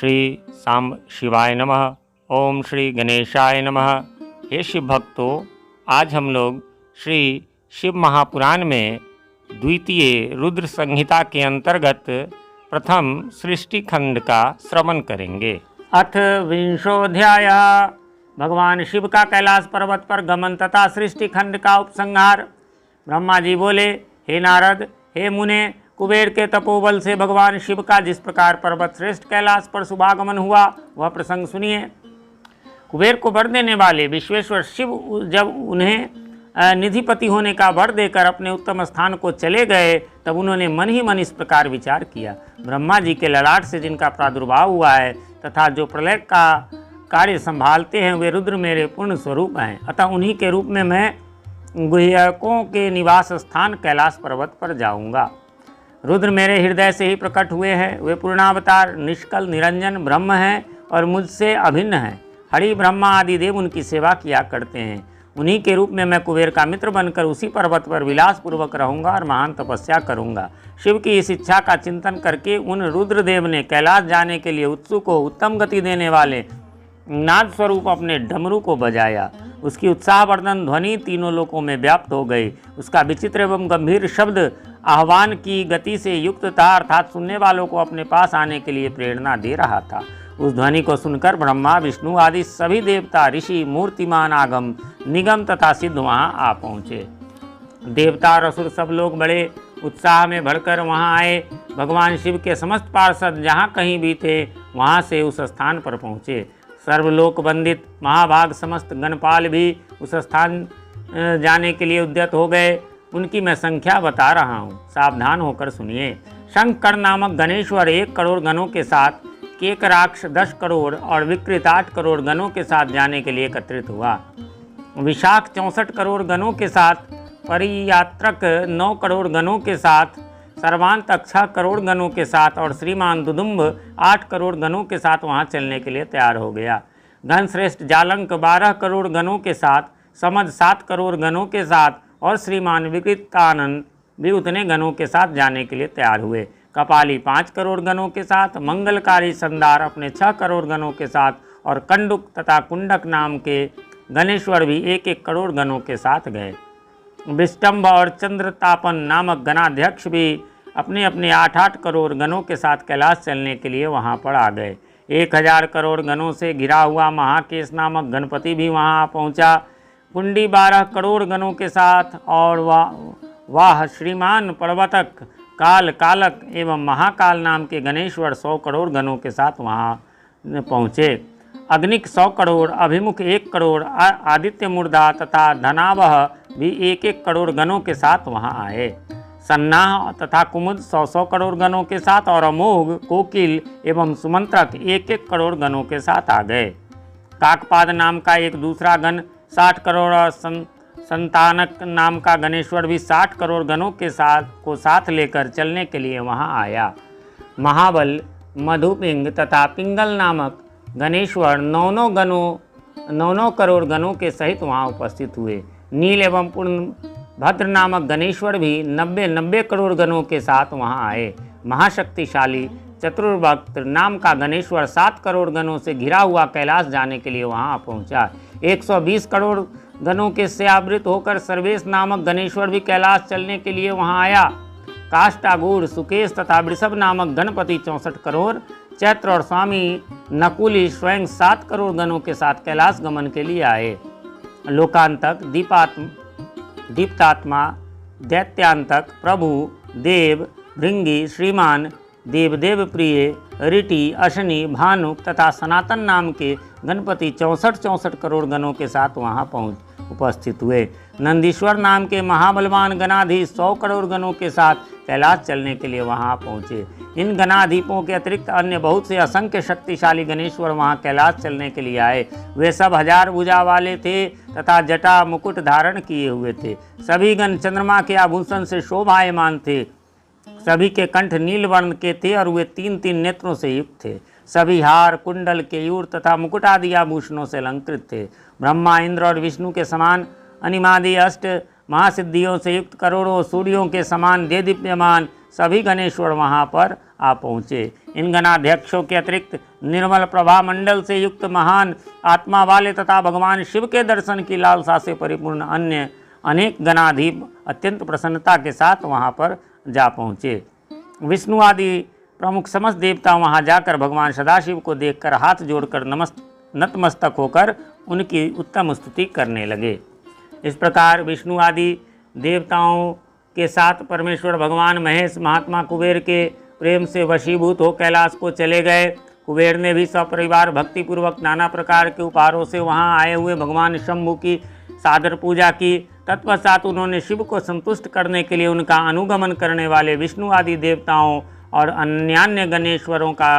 श्री सांब शिवाय नमः। ओम श्री गणेशाय नमः। हे शिव भक्तों, आज हम लोग श्री शिव महापुराण में द्वितीय रुद्र संहिता के अंतर्गत प्रथम सृष्टि खंड का श्रवण करेंगे। अथ विंशोऽध्याय। भगवान शिव का कैलाश पर्वत पर गमन तथा सृष्टि खंड का उपसंहार। ब्रह्मा जी बोले, हे नारद, हे मुने, कुबेर के तपोबल से भगवान शिव का जिस प्रकार पर्वत श्रेष्ठ कैलाश पर शुभागमन हुआ वह प्रसंग सुनिए। कुबेर को वर देने वाले विश्वेश्वर शिव जब उन्हें निधिपति होने का वर देकर अपने उत्तम स्थान को चले गए, तब उन्होंने मन ही मन इस प्रकार विचार किया, ब्रह्मा जी के ललाट से जिनका प्रादुर्भाव हुआ है तथा जो प्रलय का कार्य संभालते हैं, वे रुद्र मेरे पूर्ण स्वरूप हैं। अतः उन्हीं के रूप में मैं गुह्यकों के निवास स्थान कैलाश पर्वत पर जाऊंगा। रुद्र मेरे हृदय से ही प्रकट हुए हैं। वे पूर्णावतार, निष्कल, निरंजन ब्रह्म हैं और मुझसे अभिन्न हैं। हरि, ब्रह्मा आदि देव उनकी सेवा किया करते हैं। उन्हीं के रूप में मैं कुबेर का मित्र बनकर उसी पर्वत पर विलासपूर्वक रहूंगा और महान तपस्या करूंगा। शिव की इस इच्छा का चिंतन करके उन रुद्रदेव ने कैलाश जाने के लिए उत्सुक हो उत्तम गति देने वाले नाद स्वरूप अपने डमरू को बजाया। उसकी उत्साहवर्धन ध्वनि तीनों लोकों में व्याप्त हो गई। उसका विचित्र एवं गंभीर शब्द आह्वान की गति से युक्त था, अर्थात सुनने वालों को अपने पास आने के लिए प्रेरणा दे रहा था। उस ध्वनि को सुनकर ब्रह्मा, विष्णु आदि सभी देवता, ऋषि, मूर्तिमान, आगम, निगम तथा सिद्ध वहाँ आ पहुँचे। देवता और असुर सब लोग बड़े उत्साह में भरकर वहाँ आए। भगवान शिव के समस्त पार्षद जहाँ कहीं भी थे वहाँ से उस स्थान पर पहुँचे। सर्वलोक वंदित महाभाग समस्त गणपाल भी उस स्थान जाने के लिए उद्यत हो गए। उनकी मैं संख्या बता रहा हूँ, सावधान होकर सुनिए। शंकर नामक गणेश्वर 1 करोड़ गणों के साथ, केकराक्ष 10 करोड़ और विकृत 8 करोड़ गणों के साथ जाने के लिए एकत्रित हुआ। विशाख 64 करोड़ गणों के साथ, परियात्रक 9 करोड़ गणों के साथ, सर्वांतक 6 करोड़ गणों के साथ और श्रीमान दुदुम्ब 8 करोड़ गणों के साथ वहाँ चलने के लिए तैयार हो गया। घनश्रेष्ठ जालंक 12 करोड़ गणों के साथ, समद 7 करोड़ गणों के साथ और श्रीमान विकृतानंद भी उतने गणों के साथ जाने के लिए तैयार हुए। कपाली 5 करोड़ गणों के साथ, मंगलकारी संदार अपने 6 करोड़ गणों के साथ और कंडुक तथा कुंडक नाम के गणेश्वर भी 1-1 करोड़ गणों के साथ गए। विष्टम्भ और चंद्रतापन नामक गणाध्यक्ष भी अपने अपने 8-8 करोड़ गणों के साथ कैलाश चलने के लिए वहाँ पर आ गए। 1000 करोड़ गणों से घिरा हुआ महाकेश नामक गणपति भी वहाँ पहुँचा। कुंडी 12 करोड़ गणों के साथ और वाह श्रीमान पर्वतक, काल, कालक एवं महाकाल नाम के गणेश्वर 100 करोड़ गणों के साथ वहाँ पहुँचे। अग्निक 100 करोड़, अभिमुख 1 करोड़, आदित्य मूर्धा तथा धनावह भी 1-1 करोड़ गणों के साथ वहाँ आए। सन्नाह तथा कुमुद 100 करोड़ गणों के साथ और अमोघ, कोकिल एवं सुमंत्रक 1-1 करोड़ गणों के साथ आ गए। काकपाद नाम का एक दूसरा गण 60 करोड़ और संतानक नाम का गणेश्वर भी 60 करोड़ गणों के साथ लेकर चलने के लिए वहाँ आया। महाबल, मधुपिंग तथा पिंगल नामक गणेश्वर 9 करोड़ गणों के सहित वहाँ उपस्थित हुए। नील एवं पूर्ण भद्र नामक गणेश्वर भी 90 करोड़ गणों के साथ वहाँ आए। महाशक्तिशाली चतुर्भक्त नाम का गणेश्वर 7 करोड़ गणों से घिरा हुआ कैलाश जाने के लिए वहाँ पहुँचा। 120 करोड़ गणों के से आवृत होकर सर्वेश नामक गणेश्वर भी कैलाश चलने के लिए वहाँ आया। काष्टागूढ़, सुकेश तथा वृषभ नामक गणपति 64 करोड़, चैत्र और स्वामी नकुली स्वयं 7 करोड़ गणों के साथ कैलाश गमन के लिए आए। लोकांतक, दीप्तात्मा, दैत्यांतक, प्रभु, देव, भृंगी, श्रीमान, देवदेव प्रिय, ऋटि, अशनि, भानुक तथा सनातन नाम के गणपति 64 करोड़ गणों के साथ वहाँ उपस्थित हुए। नंदीश्वर नाम के महाबलवान गणाधीश 100 करोड़ गणों के साथ कैलाश चलने के लिए वहाँ पहुँचे। इन गणाधीपों के अतिरिक्त अन्य बहुत से असंख्य शक्तिशाली गणेश्वर वहाँ कैलाश चलने के लिए आए। वे सब 1000 भुजा वाले थे तथा जटा मुकुट धारण किए हुए थे। सभी गण चंद्रमा के आभूषण से शोभायमान थे। सभी के कंठ नील वर्ण के थे और वे 3-3 नेत्रों से युक्त थे। सभी हार, कुंडल, केयूर तथा मुकुट आदि आभूषणों से अलंकृत थे। ब्रह्मा, इंद्र और विष्णु के समान अनिमादि अष्ट महासिद्धियों से युक्त करोड़ों सूर्यों के समान देदीप्यमान सभी गणेश्वर वहाँ पर आ पहुँचे। इन गणाध्यक्षों के अतिरिक्त निर्मल प्रभा मंडल से युक्त महान आत्मा वाले तथा भगवान शिव के दर्शन की लालसा से परिपूर्ण अन्य अनेक गणाधीप अत्यंत प्रसन्नता के साथ वहाँ पर जा पहुँचे। विष्णु आदि प्रमुख समस्त देवता वहाँ जाकर भगवान सदाशिव को देखकर हाथ जोड़कर नतमस्तक होकर उनकी उत्तम स्तुति करने लगे। इस प्रकार विष्णु आदि देवताओं के साथ परमेश्वर भगवान महेश महात्मा कुबेर के प्रेम से वशीभूत हो कैलाश को चले गए। कुबेर ने भी सपरिवार भक्तिपूर्वक नाना प्रकार के उपहारों से वहां आए हुए भगवान शंभु की सादर पूजा की। तत्पश्चात उन्होंने शिव को संतुष्ट करने के लिए उनका अनुगमन करने वाले विष्णु आदि देवताओं और अन्यान्य गणेश्वरों का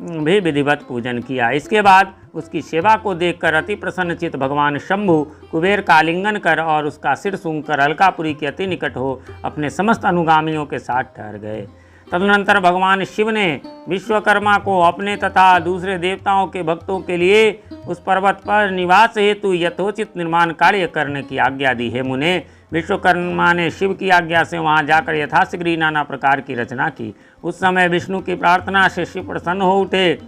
भी विधिवत पूजन किया। इसके बाद उसकी सेवा को देखकर अति प्रसन्नचित भगवान शंभु कुबेर का आलिंगन कर और उसका सिर सूंघकर अलकापुरी के अति निकट हो अपने समस्त अनुगामियों के साथ ठहर गए। तदनंतर भगवान शिव ने विश्वकर्मा को अपने तथा दूसरे देवताओं के भक्तों के लिए उस पर्वत पर निवास हेतु यथोचित निर्माण कार्य करने की आज्ञा दी। हे मुने, विश्वकर्मा ने शिव की आज्ञा से वहां जाकर यथाशीघ्र नाना प्रकार की रचना की। उस समय विष्णु की प्रार्थना से शिव प्रसन्न हो उठे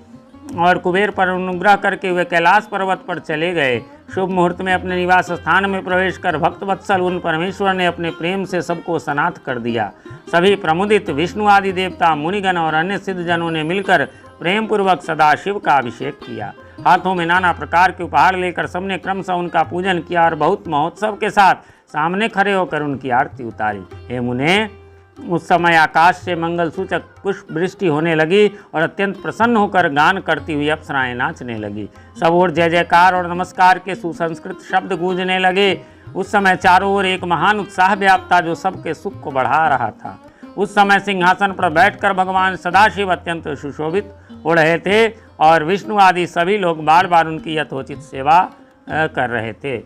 और कुबेर पर अनुग्रह करके वे कैलाश पर्वत पर चले गए। शुभ मुहूर्त में अपने निवास स्थान में प्रवेश कर भक्तवत्सल उन परमेश्वर ने अपने प्रेम से सबको सनाथ कर दिया। सभी प्रमुदित विष्णु आदि देवता, मुनिगण और अन्य सिद्धजनों ने मिलकर प्रेम पूर्वक सदाशिव का अभिषेक किया। हाथों में नाना प्रकार के उपहार लेकर सबने क्रमशः उनका पूजन किया और बहुत महोत्सव के साथ सामने खड़े होकर उनकी आरती उतारी। हे मुने, उस समय आकाश से मंगल सूचक पुष्प वृष्टि होने लगी और अत्यंत प्रसन्न होकर गान करती हुई अप्सराएं नाचने लगी। सब ओर जय जयकार और नमस्कार के सुसंस्कृत शब्द गूंजने लगे। उस समय चारों ओर एक महान उत्साह व्याप्ता जो सबके सुख को बढ़ा रहा था। उस समय सिंहासन पर बैठकर भगवान सदाशिव अत्यंत सुशोभित हो रहे थे और विष्णु आदि सभी लोग बार बार उनकी यथोचित सेवा कर रहे थे।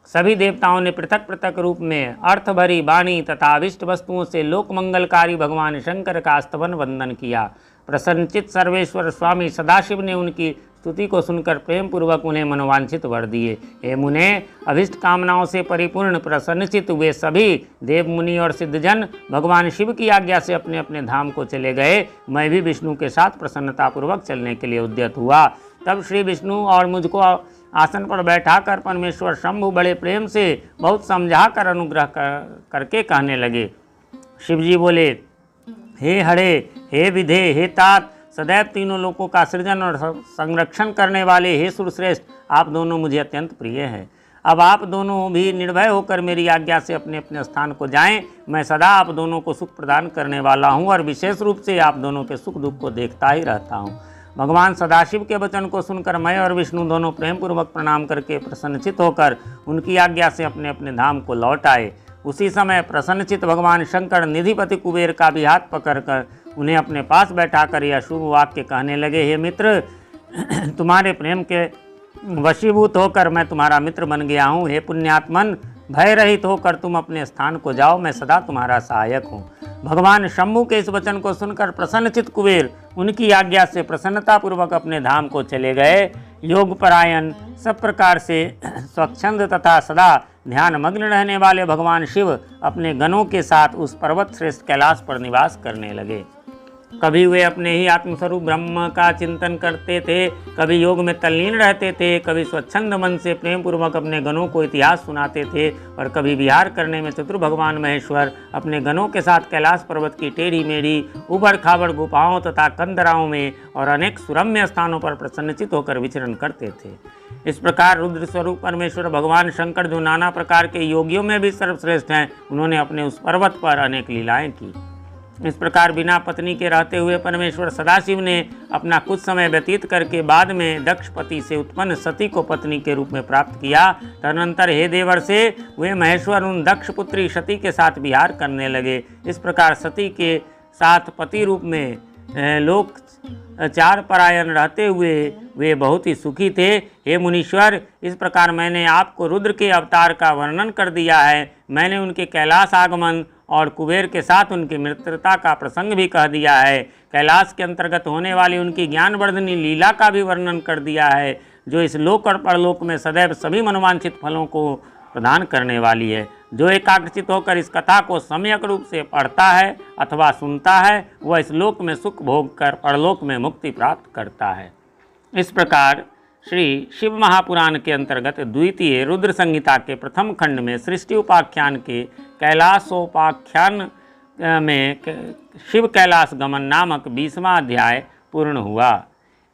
सभी देवताओं ने पृथक पृथक रूप में अर्थ भरी वाणी तथा अभिष्ट वस्तुओं से लोक मंगलकारी भगवान शंकर का स्तवन वंदन किया। प्रसन्नचित सर्वेश्वर स्वामी सदाशिव ने उनकी स्तुति को सुनकर प्रेम पूर्वक उन्हें मनोवांछित वर दिए। हे मुने, अभिष्ट कामनाओं से परिपूर्ण प्रसन्नचित हुए सभी देव मुनि और सिद्धजन भगवान शिव की आज्ञा से अपने अपने धाम को चले गए। मैं भी विष्णु के साथ प्रसन्नतापूर्वक चलने के लिए उद्यत हुआ। तब श्री विष्णु और मुझको आसन पर बैठाकर परमेश्वर शंभु बड़े प्रेम से बहुत समझा कर अनुग्रह करके कहने लगे। शिवजी बोले, हे हरे, हे विधे, हे तात, सदैव तीनों लोकों का सृजन और संरक्षण करने वाले हे सुरश्रेष्ठ, आप दोनों मुझे अत्यंत प्रिय हैं। अब आप दोनों भी निर्भय होकर मेरी आज्ञा से अपने अपने स्थान को जाएं। मैं सदा आप दोनों को सुख प्रदान करने वाला हूं और विशेष रूप से आप दोनों के सुख दुख को देखता ही रहता हूं। भगवान सदाशिव के वचन को सुनकर मैं और विष्णु दोनों प्रेम पूर्वक प्रणाम करके प्रसन्नचित होकर उनकी आज्ञा से अपने अपने धाम को लौट आए। उसी समय प्रसन्नचित भगवान शंकर निधिपति कुबेर का भी हाथ पकड़कर उन्हें अपने पास बैठाकर यह शुभ वाक्य कहने लगे। हे मित्र, तुम्हारे प्रेम के वशीभूत होकर मैं तुम्हारा मित्र बन गया हूँ। हे पुण्यात्मन, भय रहित होकर तुम अपने स्थान को जाओ, मैं सदा तुम्हारा सहायक हूँ। भगवान शंभु के इस वचन को सुनकर प्रसन्नचित कुबेर उनकी आज्ञा से प्रसन्नतापूर्वक अपने धाम को चले गए। योगपरायण, सब प्रकार से स्वच्छंद तथा सदा ध्यान मग्न रहने वाले भगवान शिव अपने गणों के साथ उस पर्वत श्रेष्ठ कैलाश पर निवास करने लगे। कभी वे अपने ही आत्मस्वरूप ब्रह्म का चिंतन करते थे, कभी योग में तल्लीन रहते थे, कभी स्वच्छंद मन से प्रेम पूर्वक अपने गणों को इतिहास सुनाते थे और कभी विहार करने में चतुर भगवान महेश्वर अपने गणों के साथ कैलाश पर्वत की टेढ़ी मेढ़ी उबड़ खाबड़ गुफाओं तथा कंदराओं में और अनेक सुरम्य स्थानों पर प्रसन्नचित होकर विचरण करते थे। इस प्रकार रुद्र स्वरूप परमेश्वर भगवान शंकर, जो नाना प्रकार के योगियों में भी सर्वश्रेष्ठ हैं, उन्होंने अपने उस पर्वत पर अनेक लीलाएं की। इस प्रकार बिना पत्नी के रहते हुए परमेश्वर सदाशिव ने अपना कुछ समय व्यतीत करके बाद में दक्षपति से उत्पन्न सती को पत्नी के रूप में प्राप्त किया। तदनंतर हे देवर से वे महेश्वर उन दक्ष पुत्री सती के साथ विहार करने लगे। इस प्रकार सती के साथ पति रूप में लोक चार परायण रहते हुए वे बहुत ही सुखी थे। हे मुनीश्वर, इस प्रकार मैंने आपको रुद्र के अवतार का वर्णन कर दिया है। मैंने उनके कैलाश आगमन और कुबेर के साथ उनकी मित्रता का प्रसंग भी कह दिया है। कैलाश के अंतर्गत होने वाली उनकी ज्ञानवर्धनी लीला का भी वर्णन कर दिया है, जो इस लोक और परलोक में सदैव सभी मनोवांछित फलों को प्रदान करने वाली है। जो एकाग्रचित होकर इस कथा को सम्यक रूप से पढ़ता है अथवा सुनता है, वह इस लोक में सुख भोग कर परलोक में मुक्ति प्राप्त करता है। इस प्रकार श्री शिव महापुराण के अंतर्गत द्वितीय रुद्र संहिता के प्रथम खंड में सृष्टि उपाख्यान के कैलासोपाख्यान में शिव कैलाश गमन नामक 20वां अध्याय पूर्ण हुआ।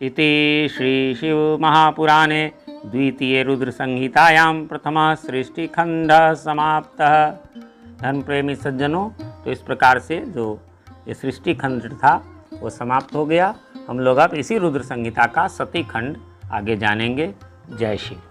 इति श्री शिव महापुराणे द्वितीय रुद्र संहितायां प्रथमः सृष्टिखंड समाप्तः। धर्म प्रेमी सज्जनों, तो इस प्रकार से जो ये सृष्टि खंड था वो समाप्त हो गया। हम लोग अब इसी रुद्र संहिता का सती खंड आगे जानेंगे। जय शिव।